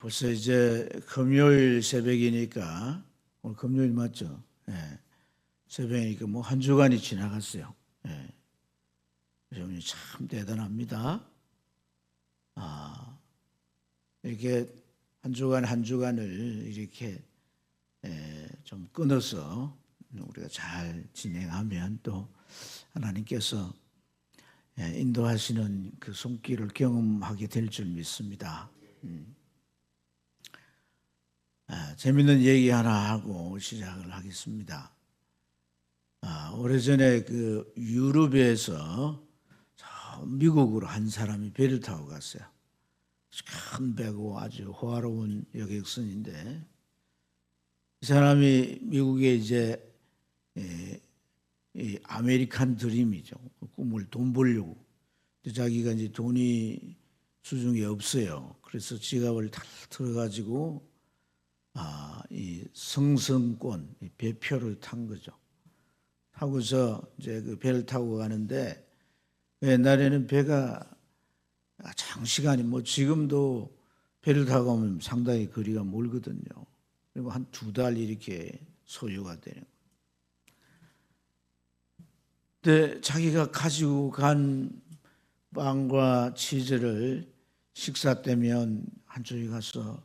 벌써 이제 금요일 새벽이니까, 오늘 금요일 맞죠? 예. 새벽이니까 뭐 한 주간이 지나갔어요. 예. 여러분이 참 대단합니다. 이렇게 한 주간 한 주간을 이렇게 좀 끊어서 우리가 잘 진행하면 또 하나님께서 인도하시는 그 손길을 경험하게 될 줄 믿습니다. 재밌는 얘기 하나 하고 시작을 하겠습니다. 오래전에 그 유럽에서 저 미국으로 한 사람이 배를 타고 갔어요. 큰 배고 아주 호화로운 여객선인데, 이 사람이 미국에 이제 이 아메리칸 드림이죠. 꿈을 돈 벌려고. 근데 자기가 이제 돈이 수중에 없어요. 그래서 지갑을 다 털어가지고 이 성성권 이 배표를 탄 거죠. 타고서 이제 그 배를 타고 가는데, 옛날에는 배가 장시간이 뭐 지금도 배를 타고 가면 상당히 거리가 멀거든요. 그리고 한 2달 이렇게 소요가 되는 거예요. 근데 자기가 가지고 간 빵과 치즈를 식사 때면 한쪽에 가서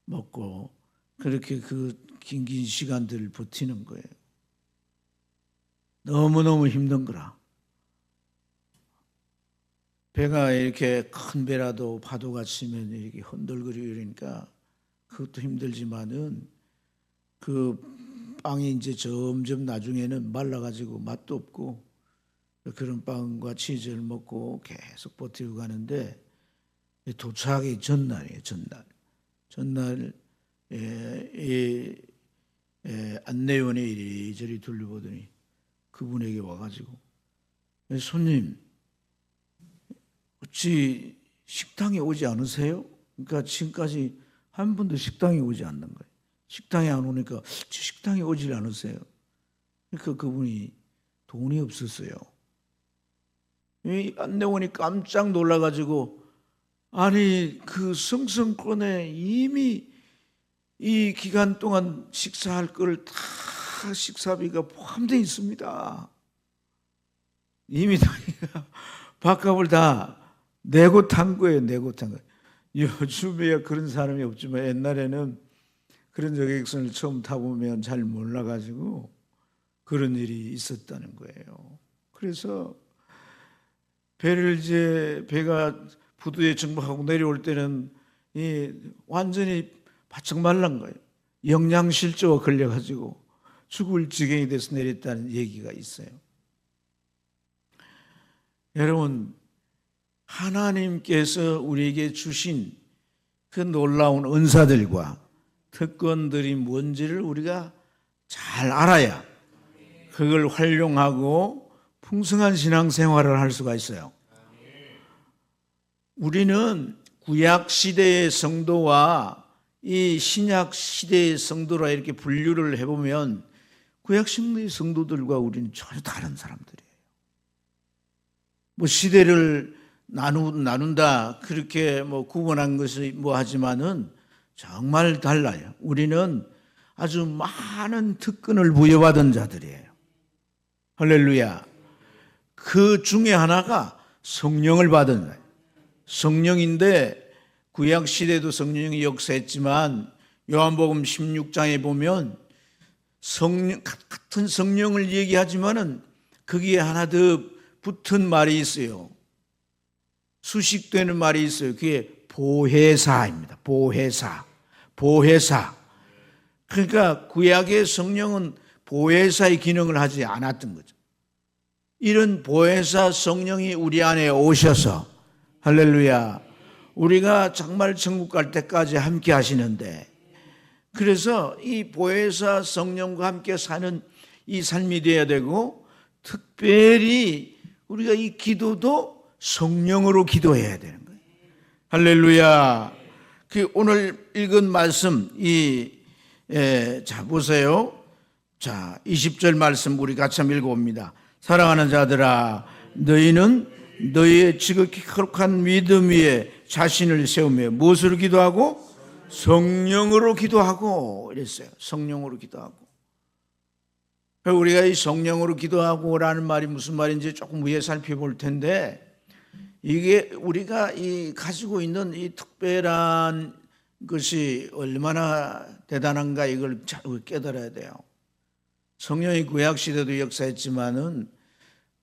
먹고 그렇게 그 긴 시간들을 버티는 거예요. 너무너무 힘든 거라. 배가 이렇게 큰 배라도 파도가 치면 이렇게 흔들거리고 이러니까 그것도 힘들지만은 그 빵이 이제 점점 나중에는 말라가지고 맛도 없고, 그런 빵과 치즈를 먹고 계속 버티고 가는데, 도착하기 전날이에요. 전날 안내원이 이리저리 둘러보더니 그분에게 와가지고, 손님 어찌 식당에 오지 않으세요? 그러니까 지금까지 한 번도 식당에 오지 않는 거예요. 식당에 안 오니까 식당에 오질 않으세요? 그러니까 그분이 돈이 없었어요. 이 안내원이 깜짝 놀라가지고, 아니 그 성성권에 이미 이 기간 동안 식사할 걸 다 식사비가 포함되어 있습니다. 이미 밥값을 다 내고 탄 거예요. 요즘에야 그런 사람이 없지만 옛날에는 그런 여객선을 처음 타보면 잘 몰라가지고 그런 일이 있었다는 거예요. 그래서 배가 부두에 정박하고 내려올 때는 완전히 바짝 말란 거예요. 영양실조가 걸려가지고 죽을 지경이 돼서 내렸다는 얘기가 있어요. 여러분, 하나님께서 우리에게 주신 그 놀라운 은사들과 특권들이 뭔지를 우리가 잘 알아야 그걸 활용하고 풍성한 신앙생활을 할 수가 있어요. 우리는 구약 시대의 성도와 이 신약 시대의 성도라 이렇게 분류를 해보면 구약 시대의 성도들과 우리는 전혀 다른 사람들이에요. 뭐 시대를 나눈다 그렇게 뭐 구분한 것이 뭐 하지만은 정말 달라요. 우리는 아주 많은 특권을 부여받은 자들이에요. 할렐루야. 그 중에 하나가 성령을 받은 거예요. 성령인데 구약 시대도 성령이 역사했지만 요한복음 16장에 보면 같은 성령을 얘기하지만은 거기에 하나 더 붙은 말이 있어요. 수식되는 말이 있어요. 그게 보혜사입니다. 보혜사. 그러니까 구약의 성령은 보혜사의 기능을 하지 않았던 거죠. 이런 보혜사 성령이 우리 안에 오셔서, 할렐루야, 우리가 정말 천국 갈 때까지 함께 하시는데, 그래서 이 보혜사 성령과 함께 사는 이 삶이 되어야 되고, 특별히 우리가 이 기도도 성령으로 기도해야 되는 거예요. 할렐루야. 그 오늘 읽은 말씀, 자, 보세요. 자, 20절 말씀 우리 같이 한번 읽어봅니다. 사랑하는 자들아, 너희는 너희의 지극히 거룩한 믿음 위에 자신을 세우며 무엇으로 기도하고? 성령으로 기도하고 이랬어요. 성령으로 기도하고. 우리가 이 성령으로 기도하고라는 말이 무슨 말인지 조금 위에 살펴볼 텐데, 이게 우리가 이 가지고 있는 이 특별한 것이 얼마나 대단한가 이걸 잘 깨달아야 돼요. 성령이 구약 시대도 역사했지만은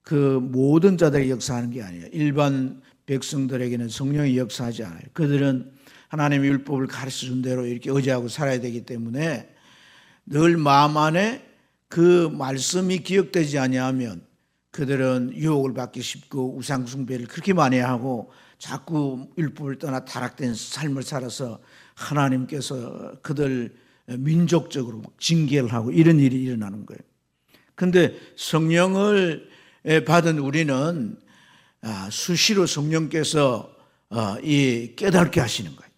그 모든 자들이 역사하는 게 아니에요. 일반 백성들에게는 성령이 역사하지 않아요. 그들은 하나님의 율법을 가르쳐 준 대로 이렇게 의지하고 살아야 되기 때문에 늘 마음 안에 그 말씀이 기억되지 아니하면 그들은 유혹을 받기 쉽고 우상 숭배를 그렇게 많이 하고 자꾸 율법을 떠나 타락된 삶을 살아서 하나님께서 그들 민족적으로 징계를 하고 이런 일이 일어나는 거예요. 그런데 성령을 받은 우리는 수시로 성령께서 이 깨닫게 하시는 거예요.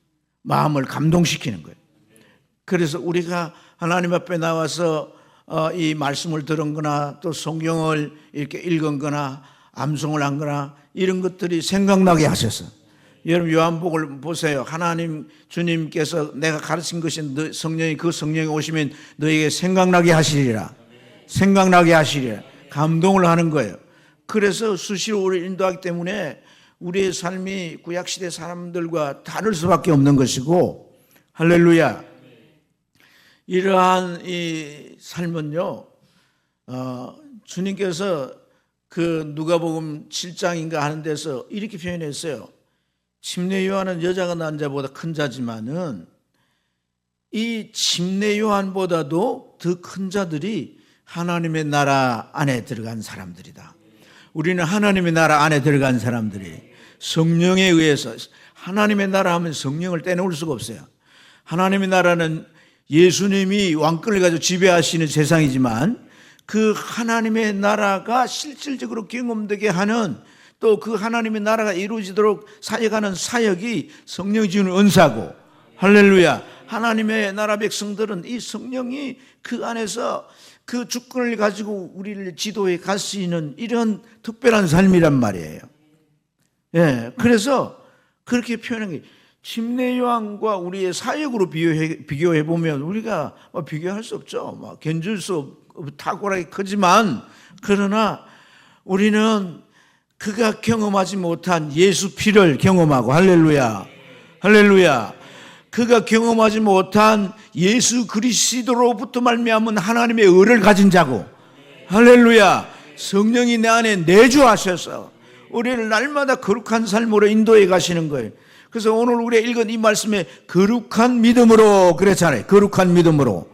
마음을 감동시키는 거예요. 그래서 우리가 하나님 앞에 나와서 이 말씀을 들은 거나 또 성경을 이렇게 읽은 거나 암송을 한 거나 이런 것들이 생각나게 하셔서, 여러분 요한복음을 보세요. 하나님 주님께서 내가 가르친 것이 성령이 그 성령이 오시면 너에게 생각나게 하시리라. 생각나게 하시리라. 감동을 하는 거예요. 그래서 수시로 우리를 인도하기 때문에 우리의 삶이 구약시대 사람들과 다를 수밖에 없는 것이고, 할렐루야. 이러한 이 삶은요, 주님께서 그 누가복음 7장인가 하는 데서 이렇게 표현했어요. 침례 요한은 여자가 낳은 자보다 큰 자지만은 이 침례 요한보다도 더 큰 자들이 하나님의 나라 안에 들어간 사람들이다. 우리는 하나님의 나라 안에 들어간 사람들이 성령에 의해서, 하나님의 나라 하면 성령을 떼놓을 수가 없어요. 하나님의 나라는 예수님이 왕권을 가지고 지배하시는 세상이지만 그 하나님의 나라가 실질적으로 경험되게 하는, 또 그 하나님의 나라가 이루어지도록 사역하는 사역이 성령이 주는 은사고, 할렐루야. 하나님의 나라 백성들은 이 성령이 그 안에서 그 주권을 가지고 우리를 지도해 갈 수 있는 이런 특별한 삶이란 말이에요. 예, 그래서 그렇게 표현한 게, 침례 요한과 우리의 사역으로 비교해 보면 우리가 비교할 수 없죠. 견줄 수 없고 탁월하게 크지만, 그러나 우리는 그가 경험하지 못한 예수 피를 경험하고, 할렐루야, 할렐루야. 그가 경험하지 못한 예수 그리스도로부터 말미암은 하나님의 의를 가진 자고, 할렐루야. 성령이 내 안에 내주하셔서 우리를 날마다 거룩한 삶으로 인도해 가시는 거예요. 그래서 오늘 우리가 읽은 이 말씀에 거룩한 믿음으로 그랬잖아요. 거룩한 믿음으로.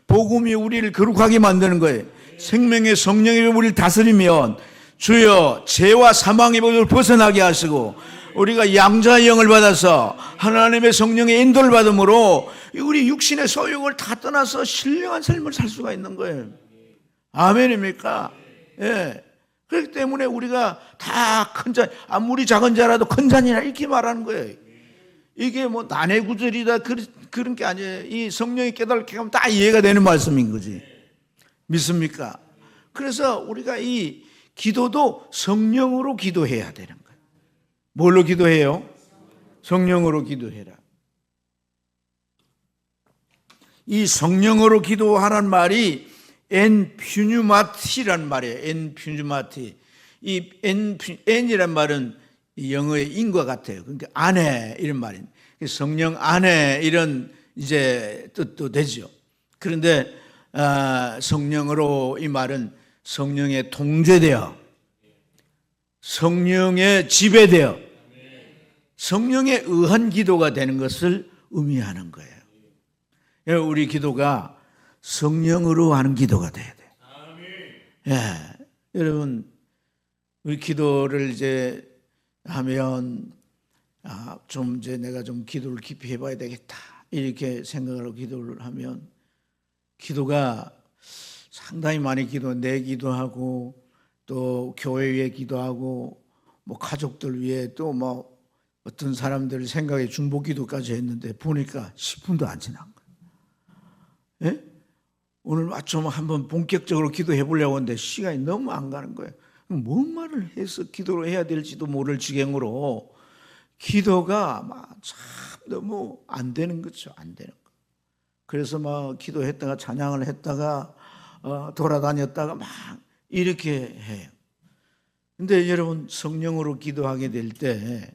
복음이 우리를 거룩하게 만드는 거예요. 생명의 성령이 우리를 다스리면 주여 죄와 사망의 법을 벗어나게 하시고, 우리가 양자의 영을 받아서 하나님의 성령의 인도를 받음으로 우리 육신의 소욕을 다 떠나서 신령한 삶을 살 수가 있는 거예요. 아멘입니까? 예. 그렇기 때문에 우리가 다 큰 자, 아무리 작은 자라도 큰 자니라 이렇게 말하는 거예요. 이게 뭐 난해 구절이다 그런 게 아니에요. 이 성령이 깨닫게 하면 다 이해가 되는 말씀인 거지. 믿습니까? 그래서 우리가 이 기도도 성령으로 기도해야 되는 거예요. 뭘로 기도해요? 성령으로 기도해라. 이 성령으로 기도하라는 말이 엔퓨뉴마티란 말이에요. 엔퓨뉴마티. 이 엔이란 말은 영어의 인과 같아요. 그러니까 안에 이런 말입니다. 성령 안에 이런 이제 뜻도 되죠. 그런데 성령으로 이 말은 성령에 통제되어, 성령에 지배되어, 성령에 의한 기도가 되는 것을 의미하는 거예요. 우리 기도가 성령으로 하는 기도가 돼야 돼요. 예, 여러분, 우리 기도를 이제 하면 좀 이제 내가 좀 기도를 깊이 해봐야 되겠다 이렇게 생각을 기도를 하면, 기도가 상당히 많이 내 기도하고 또 교회 위에 기도하고 뭐 가족들 위에 또 뭐 어떤 사람들 생각에 중보 기도까지 했는데 보니까 10분도 안 지난 거예요. 예? 오늘 좀 한번 본격적으로 기도해 보려고 하는데 시간이 너무 안 가는 거예요. 뭔 말을 해서 기도를 해야 될지도 모를 지경으로 기도가 막 참 너무 안 되는 거죠. 안 되는 거. 그래서 막 기도했다가 찬양을 했다가 돌아다녔다가 막 이렇게 해요. 근데 여러분, 성령으로 기도하게 될 때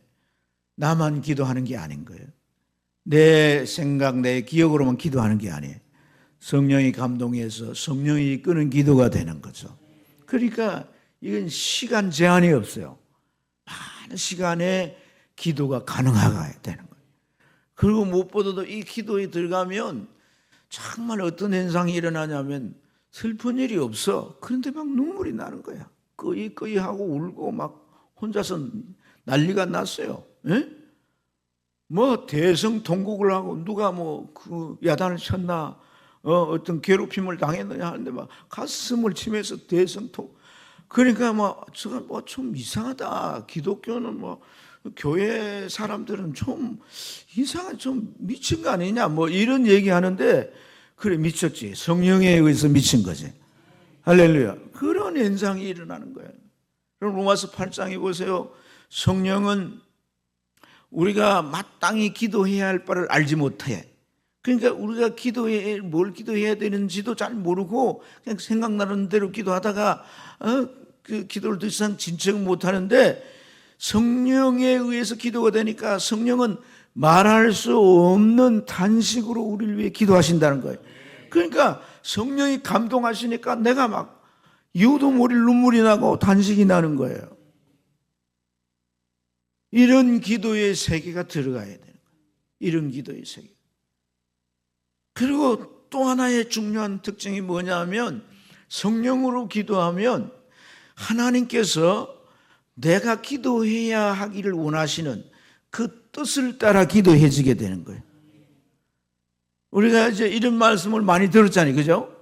나만 기도하는 게 아닌 거예요. 내 생각, 내 기억으로만 기도하는 게 아니에요. 성령이 감동해서 성령이 이끄는 기도가 되는 거죠. 그러니까 이건 시간 제한이 없어요. 많은 시간에 기도가 가능하게 되는 거예요. 그리고 무엇보다도 이 기도에 들어가면 정말 어떤 현상이 일어나냐면 슬픈 일이 없어. 그런데 막 눈물이 나는 거야. 끄이끄이 하고 울고 막 혼자서 난리가 났어요. 에? 뭐 대성통곡을 하고 누가 뭐 그 야단을 쳤나 어떤 괴롭힘을 당했느냐 하는데 막 가슴을 치면서 대성통. 그러니까 막 제가 뭐 좀 이상하다. 기독교는 뭐 교회 사람들은 좀 이상한, 좀 미친 거 아니냐 뭐 이런 얘기하는데, 그래 미쳤지. 성령에 의해서 미친 거지. 할렐루야. 그런 현상이 일어나는 거예요. 그럼 로마서 8장에 보세요. 성령은 우리가 마땅히 기도해야 할 바를 알지 못해. 그러니까 우리가 뭘 기도해야 되는지도 잘 모르고 그냥 생각나는 대로 기도하다가 그 기도를 더 이상 진척 못하는데, 성령에 의해서 기도가 되니까 성령은 말할 수 없는 단식으로 우리를 위해 기도하신다는 거예요. 그러니까 성령이 감동하시니까 내가 막 이유도 모를 눈물이 나고 단식이 나는 거예요. 이런 기도의 세계가 들어가야 되는 거예요. 이런 기도의 세계. 그리고 또 하나의 중요한 특징이 뭐냐면, 성령으로 기도하면 하나님께서 내가 기도해야 하기를 원하시는 그 뜻을 따라 기도해지게 되는 거예요. 우리가 이제 이런 말씀을 많이 들었잖아요. 그죠?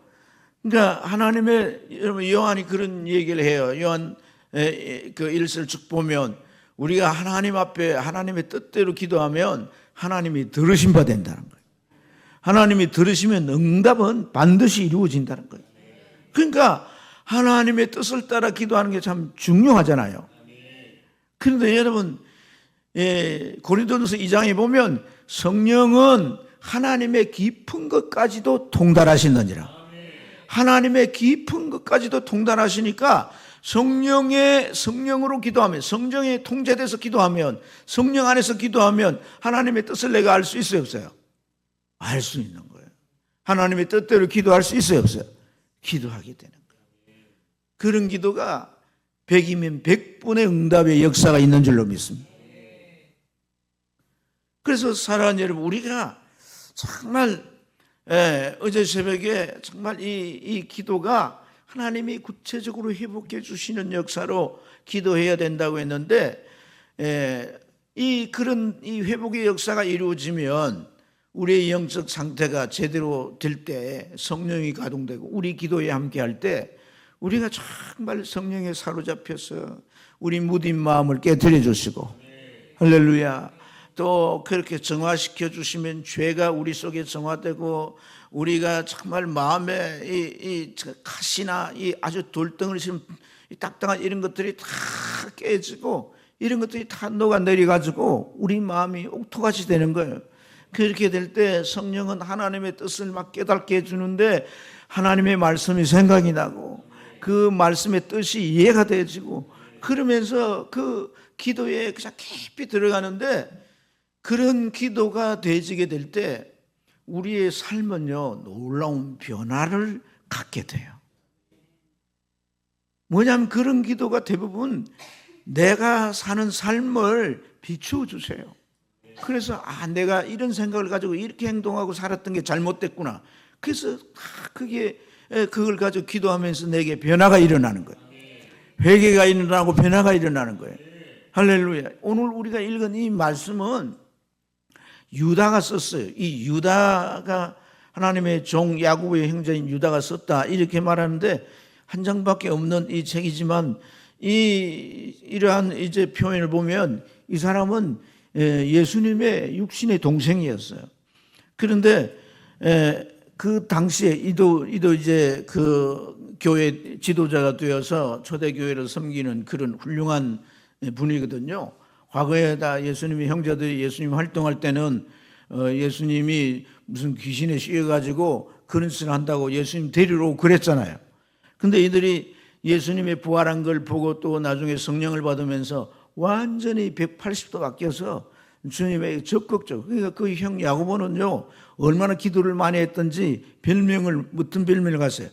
그러니까 하나님의, 여러분 요한이 그런 얘기를 해요. 요한 그 1절 쭉 보면 우리가 하나님 앞에 하나님의 뜻대로 기도하면 하나님이 들으신 바 된다는 거예요. 하나님이 들으시면 응답은 반드시 이루어진다는 거예요. 그러니까 하나님의 뜻을 따라 기도하는 게 참 중요하잖아요. 그런데 여러분, 고린도전서 2장에 보면 성령은 하나님의 깊은 것까지도 통달하시느니라. 하나님의 깊은 것까지도 통달하시니까 성령으로 기도하면, 성령에 통제돼서 기도하면, 성령 안에서 기도하면 하나님의 뜻을 내가 알 수 있어요, 없어요? 알 수 있는 거예요. 하나님의 뜻대로 기도할 수 있어요, 없어요? 기도하게 되는 거예요. 그런 기도가 100이면 100분의 응답의 역사가 있는 줄로 믿습니다. 그래서 사랑하는 여러분, 우리가 정말 어제 새벽에 정말 이 기도가 하나님이 구체적으로 회복해 주시는 역사로 기도해야 된다고 했는데, 그런 회복의 역사가 이루어지면 우리의 영적 상태가 제대로 될 때, 성령이 가동되고 우리 기도에 함께 할 때 우리가 정말 성령에 사로잡혀서 우리 무딘 마음을 깨뜨려 주시고, 할렐루야, 또 그렇게 정화시켜 주시면 죄가 우리 속에 정화되고, 우리가 정말 마음에 이 가시나 이 아주 돌덩어리처럼 딱딱한 이런 것들이 다 깨지고, 이런 것들이 다 녹아내려 가지고 우리 마음이 옥토같이 되는 거예요. 그렇게 될 때 성령은 하나님의 뜻을 막 깨닫게 해주는데, 하나님의 말씀이 생각이 나고 그 말씀의 뜻이 이해가 되어지고, 그러면서 그 기도에 그냥 깊이 들어가는데, 그런 기도가 되어지게 될 때 우리의 삶은요, 놀라운 변화를 갖게 돼요. 뭐냐면 그런 기도가 대부분 내가 사는 삶을 비추어 주세요. 그래서 내가 이런 생각을 가지고 이렇게 행동하고 살았던 게 잘못됐구나. 그래서 그걸 가지고 기도하면서 내게 변화가 일어나는 거예요. 회개가 일어나고 변화가 일어나는 거예요. 할렐루야. 오늘 우리가 읽은 이 말씀은 유다가 썼어요. 이 유다가 하나님의 종 야곱의 형제인 유다가 썼다, 이렇게 말하는데 한 장밖에 없는 이 책이지만 이러한 이제 표현을 보면 이 사람은 예수님의 육신의 동생이었어요. 그런데 그 당시에 이도 이제 그 교회 지도자가 되어서 초대교회를 섬기는 그런 훌륭한 분이거든요. 과거에 다 예수님이 형제들이 예수님 활동할 때는 예수님이 무슨 귀신에 씌여가지고 그런 짓을 한다고 예수님 데리러 오고 그랬잖아요. 근데 이들이 예수님의 부활한 걸 보고 또 나중에 성령을 받으면서 완전히 180도 바뀌어서 주님의 적극적. 그러니까 그 형 야고보는요 얼마나 기도를 많이 했던지 별명을 무슨 별명을 갔어요.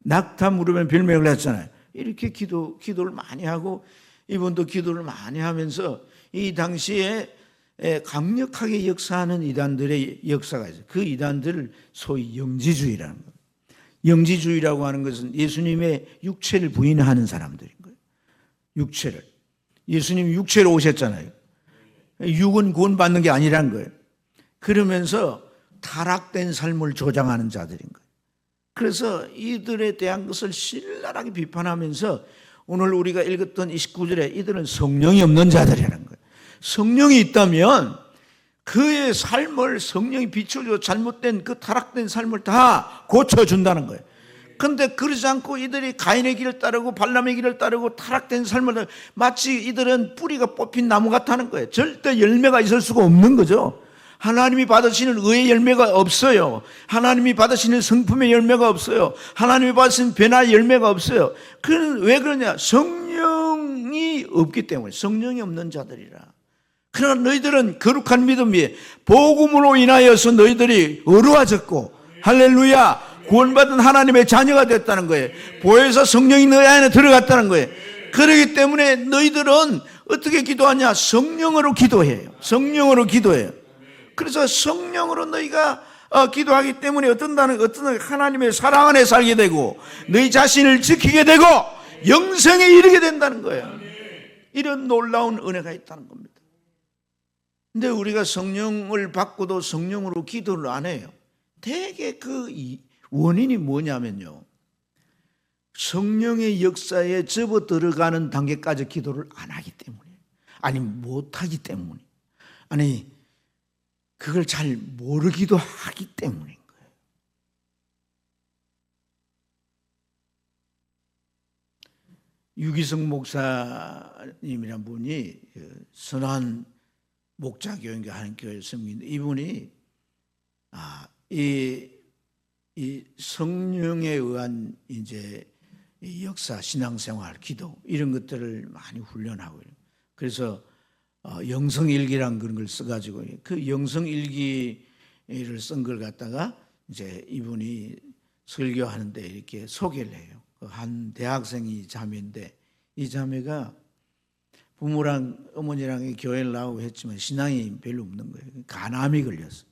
낙타 물으면 별명을 했잖아요. 이렇게 기도를 많이 하고 이분도 기도를 많이 하면서 이 당시에 강력하게 역사하는 이단들의 역사가 있어요. 그 이단들을 소위 영지주의라는 거예요. 영지주의라고 하는 것은 예수님의 육체를 부인하는 사람들인 거예요. 육체를. 예수님이 육체로 오셨잖아요. 육은 구원받는 게 아니란 거예요. 그러면서 타락된 삶을 조장하는 자들인 거예요. 그래서 이들에 대한 것을 신랄하게 비판하면서 오늘 우리가 읽었던 29절에 이들은 성령이 없는 자들이라는 거예요. 성령이 있다면 그의 삶을 성령이 비춰줘 잘못된 그 타락된 삶을 다 고쳐준다는 거예요. 그런데 그러지 않고 이들이 가인의 길을 따르고 발람의 길을 따르고 타락된 삶을 마치 이들은 뿌리가 뽑힌 나무 같다는 거예요. 절대 열매가 있을 수가 없는 거죠. 하나님이 받으시는 의의 열매가 없어요. 하나님이 받으시는 성품의 열매가 없어요. 하나님이 받으시는 변화의 열매가 없어요. 그건 왜 그러냐? 성령이 없기 때문에. 성령이 없는 자들이라. 그러나 너희들은 거룩한 믿음이 복음으로 인하여서 너희들이 의로워졌고 할렐루야 구원받은 하나님의 자녀가 됐다는 거예요. 보혜사 성령이 너희 안에 들어갔다는 거예요. 그렇기 때문에 너희들은 어떻게 기도하냐? 성령으로 기도해요. 성령으로 기도해요. 그래서 성령으로 너희가 기도하기 때문에 어떤 하나님의 사랑 안에 살게 되고 너희 자신을 지키게 되고 영생에 이르게 된다는 거예요. 이런 놀라운 은혜가 있다는 겁니다. 근데 우리가 성령을 받고도 성령으로 기도를 안 해요. 대개 그 원인이 뭐냐면요. 성령의 역사에 접어 들어가는 단계까지 기도를 안 하기 때문에, 아니 못하기 때문에, 아니 그걸 잘 모르기도 하기 때문인 거예요. 유기성 목사님이란 분이 선한 목자교인가 하는 교회에 섬기는데 이분이 이 성령에 의한 이제 이 역사, 신앙생활, 기도 이런 것들을 많이 훈련하고 그래서 영성일기란 그런 걸 써가지고 그 영성일기를 쓴 걸 갖다가 이제 이분이 설교하는데 이렇게 소개를 해요. 한 대학생이 자매인데 이 자매가 부모랑 어머니랑 교회를 나오고 했지만 신앙이 별로 없는 거예요. 간암이 걸렸어.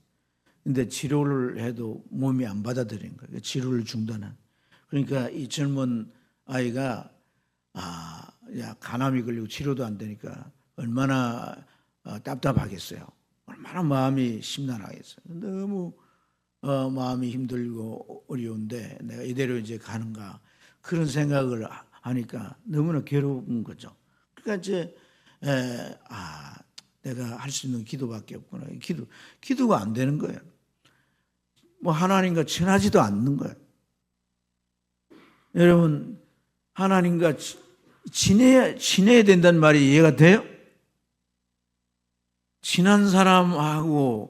근데 치료를 해도 몸이 안 받아들이는 거예요. 치료를 중단한. 그러니까 이 젊은 아이가 간암이 걸리고 치료도 안 되니까 얼마나 답답하겠어요. 얼마나 마음이 심란하겠어요. 너무 마음이 힘들고 어려운데 내가 이대로 이제 가는가 그런 생각을 하니까 너무나 괴로운 거죠. 그러니까 이제 내가 할 수 있는 기도밖에 없구나. 기도가 안 되는 거예요. 뭐 하나님과 친하지도 않는 거예요. 여러분 하나님과 친해야 된다는 말이 이해가 돼요? 친한 사람하고는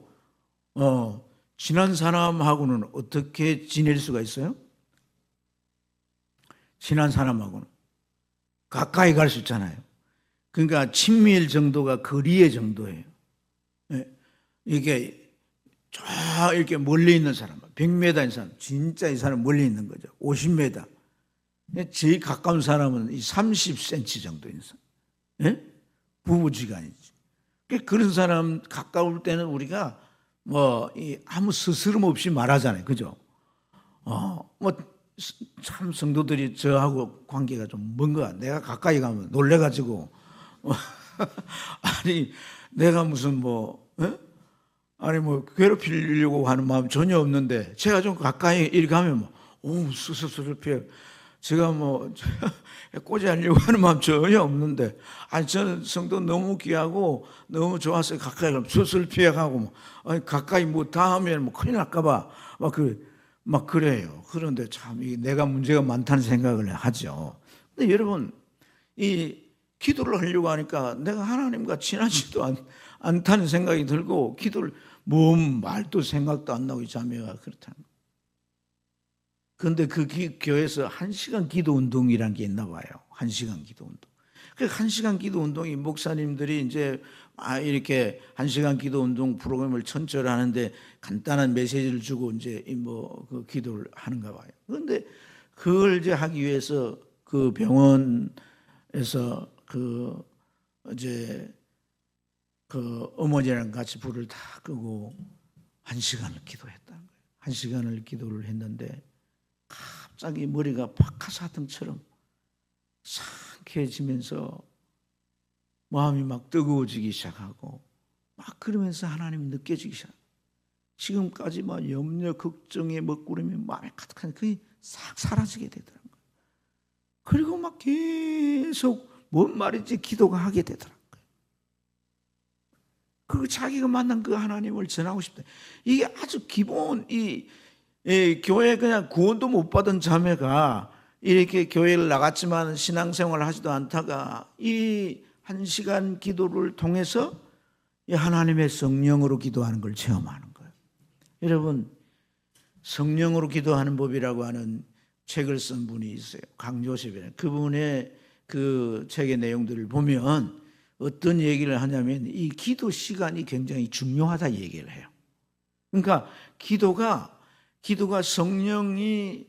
어떻게 지낼 수가 있어요? 친한 사람하고는 가까이 갈 수 있잖아요. 그러니까 친밀 정도가 거리의 정도예요. 이게 이렇게 멀리 있는 사람, 100m인 사람, 진짜 이 사람 멀리 있는 거죠. 50m. 제일 가까운 사람은 30cm 정도인 사람. 부부지간이지. 그런 사람 가까울 때는 우리가 아무 스스럼 없이 말하잖아요. 그죠? 참 성도들이 저하고 관계가 좀 먼 거야. 내가 가까이 가면 놀래가지고 아니 내가 무슨 괴롭히려고 하는 마음 전혀 없는데 제가 좀 가까이 이렇게 하면 수술을 피해. 제가 꼬지하려고 하는 마음 전혀 없는데 저는 성도 너무 귀하고 너무 좋아서 가까이 가면 수술 피해가고 가까이 닿으면 큰일 날까봐 막 그래요. 그런데 참 내가 문제가 많다는 생각을 하죠. 근데 여러분 이 기도를 하려고 하니까 내가 하나님과 친하지도 않다는 생각이 들고 기도를 말도 생각도 안 나고 이 자매가 그렇다는 거예요. 그런데 그 교회에서 1시간 기도 운동이라는 게 있나 봐요. 1시간 기도 운동. 그 1시간 기도 운동이 목사님들이 이제 이렇게 1시간 기도 운동 프로그램을 천철 하는데 간단한 메시지를 주고 이제 그 기도를 하는가 봐요. 그런데 그걸 이제 하기 위해서 그 병원에서 이제 어머니랑 같이 불을 다 끄고 1시간을 기도했다는 거예요. 1시간을 기도를 했는데 갑자기 머리가 박하사등처럼 상쾌해지면서 마음이 막 뜨거워지기 시작하고 막 그러면서 하나님이 느껴지기 시작해요. 지금까지 막 염려, 걱정의 먹구름이 마음에 가득한 그게 싹 사라지게 되더라고요. 그리고 막 계속 뭔 말인지 기도가 하게 되더라고요. 그리고 자기가 만난 그 하나님을 전하고 싶다. 이게 아주 기본 교회 그냥 구원도 못 받은 자매가 이렇게 교회를 나갔지만 신앙생활을 하지도 않다가 이 1시간 기도를 통해서 이 하나님의 성령으로 기도하는 걸 체험하는 거예요. 여러분, 성령으로 기도하는 법이라고 하는 책을 쓴 분이 있어요. 강조셉이라는 그분의 그 책의 내용들을 보면 어떤 얘기를 하냐면 이 기도 시간이 굉장히 중요하다 얘기를 해요. 그러니까 기도가 성령이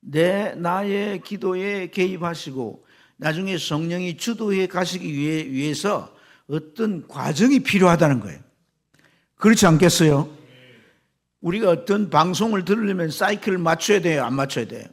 나의 기도에 개입하시고 나중에 성령이 주도해 가시기 위해서 어떤 과정이 필요하다는 거예요. 그렇지 않겠어요? 우리가 어떤 방송을 들으려면 사이클을 맞춰야 돼요? 안 맞춰야 돼요?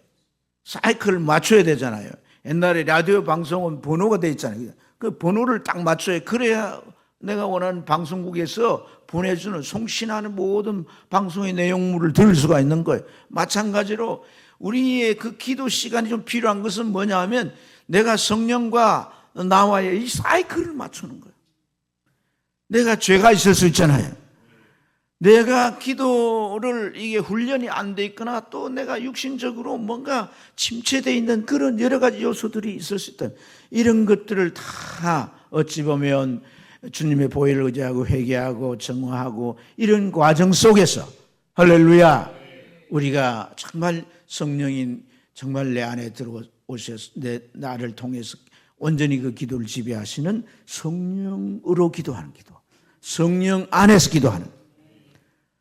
사이클을 맞춰야 되잖아요. 옛날에 라디오 방송은 번호가 돼 있잖아요. 그 번호를 딱 맞춰야 그래야 내가 원하는 방송국에서 보내주는 송신하는 모든 방송의 내용물을 들을 수가 있는 거예요. 마찬가지로 우리의 그 기도 시간이 좀 필요한 것은 뭐냐 하면 내가 성령과 나와의 이 사이클을 맞추는 거예요. 내가 죄가 있을 수 있잖아요. 내가 기도를 이게 훈련이 안 돼 있거나 또 내가 육신적으로 뭔가 침체되어 있는 그런 여러 가지 요소들이 있을 수 있다. 이런 것들을 다 어찌 보면 주님의 보혈을 의지하고 회개하고 정화하고 이런 과정 속에서 할렐루야 우리가 정말 성령인 정말 내 안에 들어오셔서 나를 통해서 온전히 그 기도를 지배하시는 성령으로 기도하는 기도, 성령 안에서 기도하는,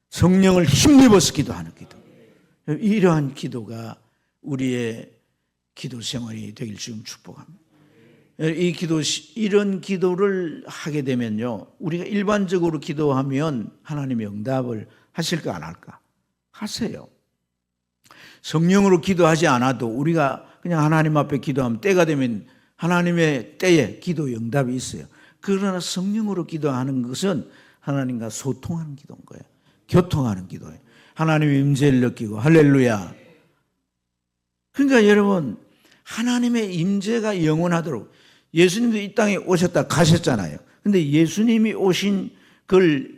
성령을 힘입어서 기도하는 기도, 이러한 기도가 우리의 기도 생활이 되길 지금 축복합니다. 이런 기도를 하게 되면요, 우리가 일반적으로 기도하면 하나님의 응답을 하실까 안 할까? 하세요. 성령으로 기도하지 않아도 우리가 그냥 하나님 앞에 기도하면 때가 되면 하나님의 때에 기도의 응답이 있어요. 그러나 성령으로 기도하는 것은 하나님과 소통하는 기도인 거예요. 교통하는 기도예요. 하나님의 임재를 느끼고 할렐루야. 그러니까 여러분 하나님의 임재가 영원하도록 예수님도 이 땅에 오셨다 가셨잖아요. 근데 예수님이 오신 그걸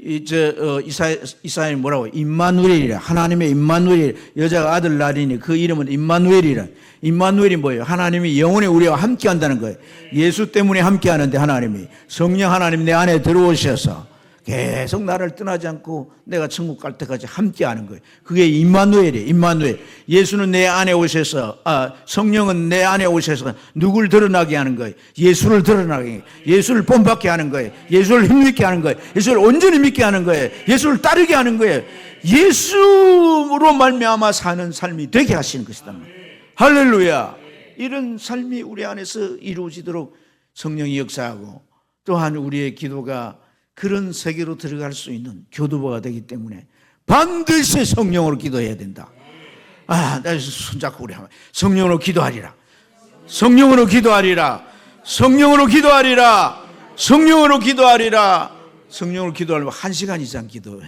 이사야는 뭐라고? 임마누엘이라. 하나님의 임마누엘. 여자가 아들 낳으니 그 이름은 임마누엘이라. 임마누엘이 뭐예요? 하나님이 영원히 우리와 함께 한다는 거예요. 예수 때문에 함께 하는데 하나님이 성령 하나님 내 안에 들어오셔서 계속 나를 떠나지 않고 내가 천국 갈 때까지 함께 하는 거예요. 그게 임마누엘이에요. 임마누엘. 예수는 내 안에 오셔서 성령은 내 안에 오셔서 누굴 드러나게 하는 거예요. 예수를 드러나게, 예수를 본받게 하는 거예요. 예수를 힘있게 하는 거예요. 예수를 온전히 믿게 하는 거예요. 예수를 따르게 하는 거예요. 예수로 말미암아 사는 삶이 되게 하시는 것이다. 할렐루야. 이런 삶이 우리 안에서 이루어지도록 성령이 역사하고 또한 우리의 기도가 그런 세계로 들어갈 수 있는 교두보가 되기 때문에 반드시 성령으로 기도해야 된다. 나 손잡고 우리 성령으로 기도하리라. 성령으로 기도하리라. 성령으로 기도하리라. 성령으로 기도하리라. 성령으로 기도하려면 1시간 이상 기도해.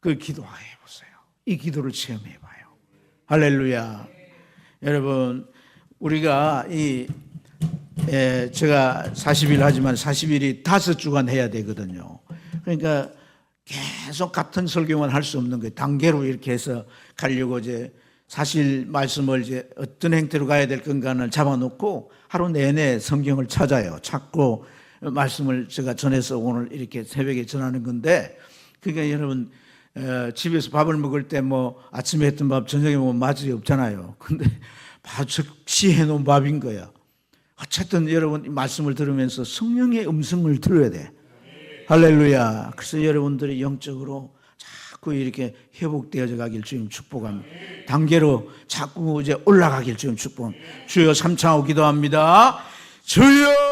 그 기도해 보세요. 이 기도를 체험해 봐요. 할렐루야. 여러분 우리가 제가 40일 하지만 40일이 5주간 해야 되거든요. 그러니까 계속 같은 설교만 할 수 없는 거예요. 단계로 이렇게 해서 가려고 이제 사실 말씀을 이제 어떤 행태로 가야 될 건가를 잡아놓고 하루 내내 성경을 찾아요. 찾고 말씀을 제가 전해서 오늘 이렇게 새벽에 전하는 건데, 그러니까 여러분 집에서 밥을 먹을 때 뭐 아침에 했던 밥 저녁에 먹으면 맛이 없잖아요. 근데 즉시 해놓은 밥인 거야. 어쨌든 여러분 이 말씀을 들으면서 성령의 음성을 들어야 돼. 할렐루야. 그래서 여러분들이 영적으로 자꾸 이렇게 회복되어져 가길 주님 축복합니다. 단계로 자꾸 이제 올라가길 주님 축복합니다. 주여 삼창하고 기도합니다. 주여